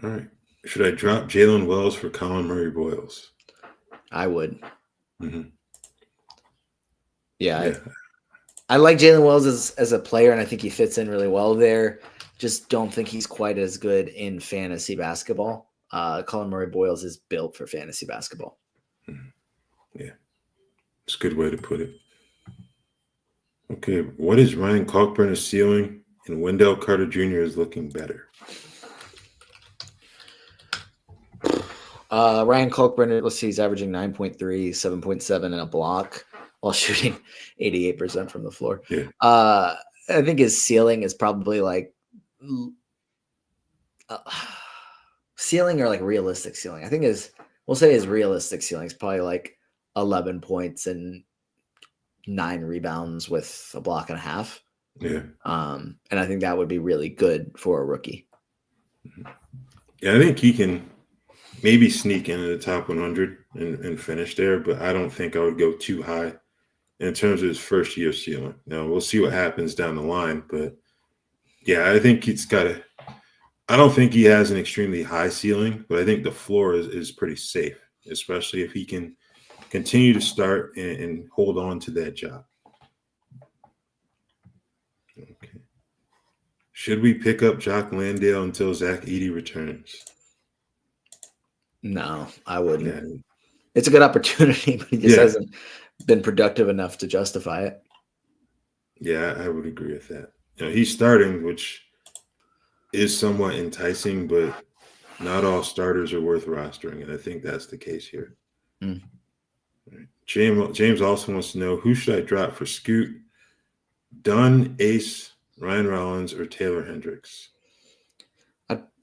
All right. Should I drop Jalen Wells for Colin Murray Boyles? I would. Mm-hmm. Yeah. Yeah. I like Jalen Wells as a player, and I think he fits in really well there. Just don't think he's quite as good in fantasy basketball. Colin Murray Boyles is built for fantasy basketball. Yeah. It's a good way to put it. Okay. What is Ryan Kalkbrenner's ceiling? And Wendell Carter Jr. is looking better. Ryan Kalkbrenner, let's see, he's averaging 9.3, 7.7 and a block while shooting 88% from the floor. Yeah. I think his ceiling is probably like ceiling or like realistic ceiling. I think we'll say his realistic ceiling is probably like 11 points and 9 rebounds with a block and a half. Yeah. And I think that would be really good for a rookie. Yeah, I think he can maybe sneak into the top 100 and finish there, but I don't think I would go too high in terms of his first year ceiling. Now, we'll see what happens down the line, but yeah, I think I don't think he has an extremely high ceiling, but I think the floor is pretty safe, especially if he can continue to start and hold on to that job. Okay. Should we pick up Jock Landale until Zach Edey returns? No, I wouldn't. Yeah. It's a good opportunity, but he just hasn't been productive enough to justify it. Yeah, I would agree with that. He's starting, which is somewhat enticing, but not all starters are worth rostering, and I think that's the case here. Mm. Right. James also wants to know, who should I drop for Scoot? Dunn, Ace, Ryan Rollins, or Taylor Hendricks?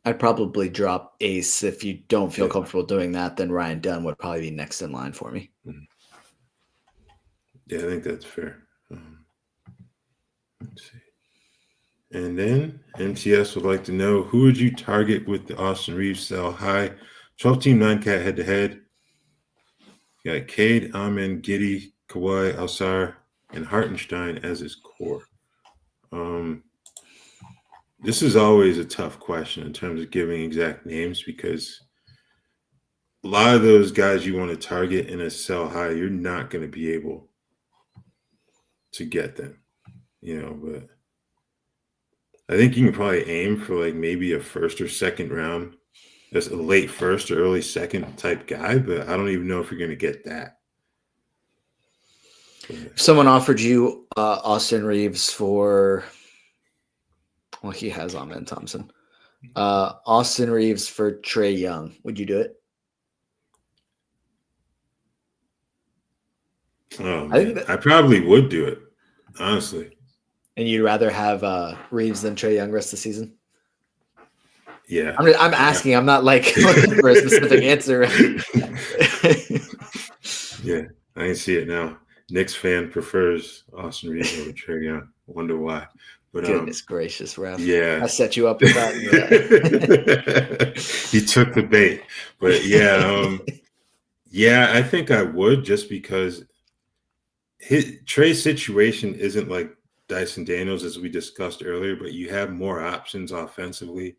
I'd probably drop Ace. If you don't feel comfortable doing that, then Ryan Dunn would probably be next in line for me. Yeah, I think that's fair. Let's see. And then MTS would like to know, who would you target with the Austin Reaves sell high? 12-team 9-cat head-to-head. You got Cade, Amen, Giddey, Kawhi, Alsar, and Hartenstein as his core. This is always a tough question in terms of giving exact names, because a lot of those guys you want to target in a sell high, you're not going to be able to get them, but I think you can probably aim for like maybe a first or second round, that's a late first or early second type guy, but I don't even know if you're going to get that. If someone offered you Austin Reaves for, well, he has Amen Thompson. Austin Reaves for Trae Young, would you do it? Oh, man. I probably would do it, honestly. And you'd rather have Reaves than Trae Young rest of the season? Yeah. I'm asking. I'm not like looking for a specific answer. Yeah, I can see it now. Knicks fan prefers Austin Reaves over Trae Young. Wonder why. But goodness gracious, Raph. Yeah. I set you up with that. He took the bait. But yeah, I think I would, just because Trae's situation isn't like Dyson Daniels, as we discussed earlier, but you have more options offensively,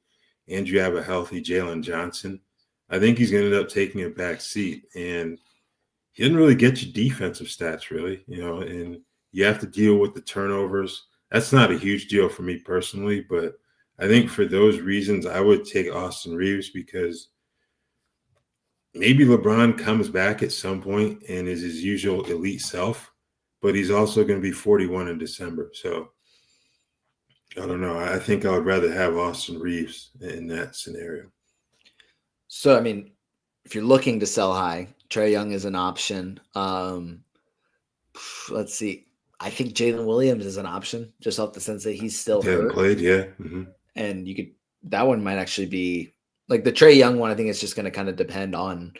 and you have a healthy Jalen Johnson. I think he's going to end up taking a back seat, and he didn't really get you defensive stats, really, and you have to deal with the turnovers. That's not a huge deal for me personally, but I think for those reasons, I would take Austin Reaves, because maybe LeBron comes back at some point and is his usual elite self, but he's also going to be 41 in December. So I don't know. I think I would rather have Austin Reaves in that scenario. So, I mean, if you're looking to sell high, Trae Young is an option. Let's see. I think Jalen Williams is an option, just off the sense that he's still hurt. Played, yeah. Mm-hmm. And that one might actually be like the Trae Young one. I think it's just going to kind of depend on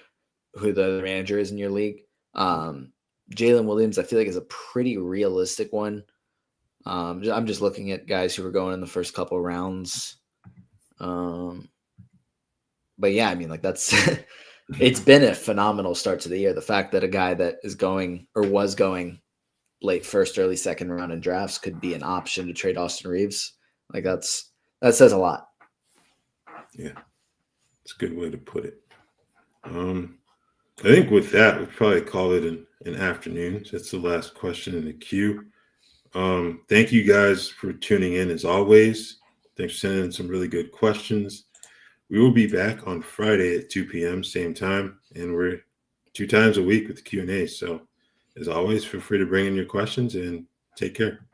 who the manager is in your league. Jalen Williams, I feel like, is a pretty realistic one. I'm just looking at guys who were going in the first couple rounds. But yeah, I mean, like that's it's been a phenomenal start to the year. The fact that a guy that is going or was going late first, early second round in drafts could be an option to trade Austin Reaves, like that says a lot. Yeah. It's a good way to put it. I think with that, we'll probably call it an afternoon. That's the last question in the queue. Thank you guys for tuning in as always. Thanks for sending in some really good questions. We will be back on Friday at 2 p.m. same time, and we're 2 times a week with the Q&A. So as always, feel free to bring in your questions and take care.